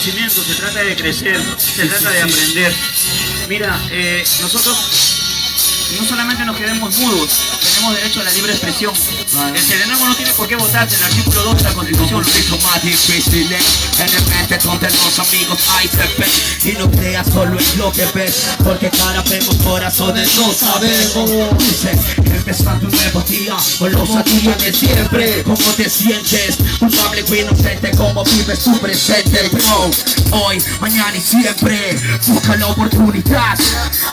crecimiento, se trata de crecer, se trata de aprender. Mira, nosotros no solamente nos quedemos mudos, tenemos derecho a la libre expresión. El serenazgo no tiene por qué votarse, el artículo 2 de la Constitución lo dice. Más difícil en repente donde los amigos hay se ven y no creas solo en lo que ves, porque cara vemos, corazones no sabemos. Dices, empezando un nuevo día con los días de siempre. ¿Cómo te sientes? Culpable o inocente, ¿cómo vives tu presente? Bro, hoy, mañana y siempre busca la oportunidad,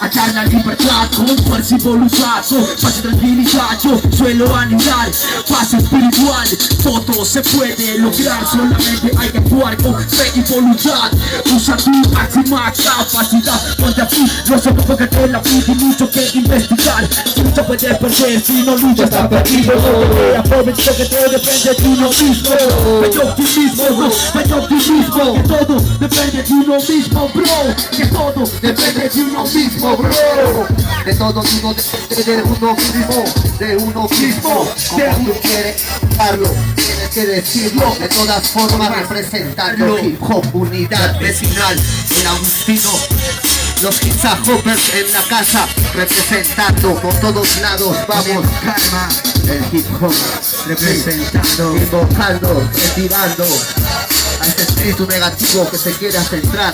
hallar la libertad con fuerza y voluntad. Paz y tranquilidad, yo suelo anhelar paz espiritual. Todo se puede lograr, solamente hay que actuar con fe y voluntad. Usa tu máxima capacidad, ponte a ti, no se enfoca en la vida y mucho que investigar. Mucho puedes perder si no luchas, está perdido. Aprovecha que todo depende de uno mismo. Hay optimismo, bro, hay optimismo. Que todo depende de uno mismo, bro. Que todo depende de uno mismo, bro. De todo uno depende de uno mismo, de uno mismo. Como tú quieres darlo, tienes que decirlo. De todas formas representando hip hop, unidad vecinal, el Agustino. Los Pizza Hoppers en la casa, representando por todos lados, vamos, calma, el hip hop, representando, invocando, retirando a este espíritu negativo que se quiere centrar.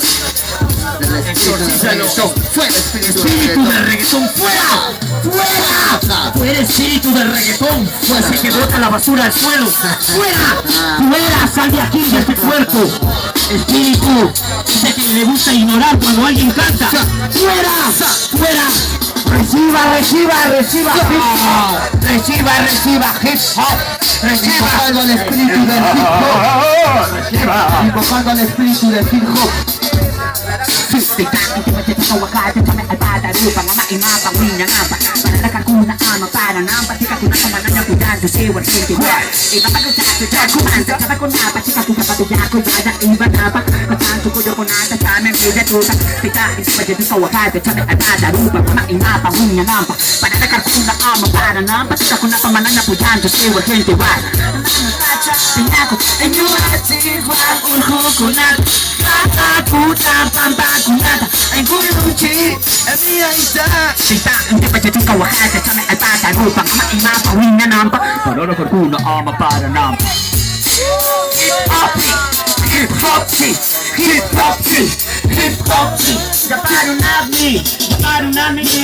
Del espíritu del reggaetón, fuera espíritu del reggaetón, ¡Fuera! ¡Fuera! ¡Fuera espíritu del reggaetón! Pues el que bota la basura al suelo. ¡Fuera! ¡Fuera! ¡Sal de aquí, de este cuerpo! Espíritu de que le gusta ignorar cuando alguien canta. ¡Fuera! ¡Fuera! Reciba, reciba, reciba hip hop. Reciba, reciba hip hop. Reciba. invocando al espíritu del hip hop, invocando al espíritu del hip hop.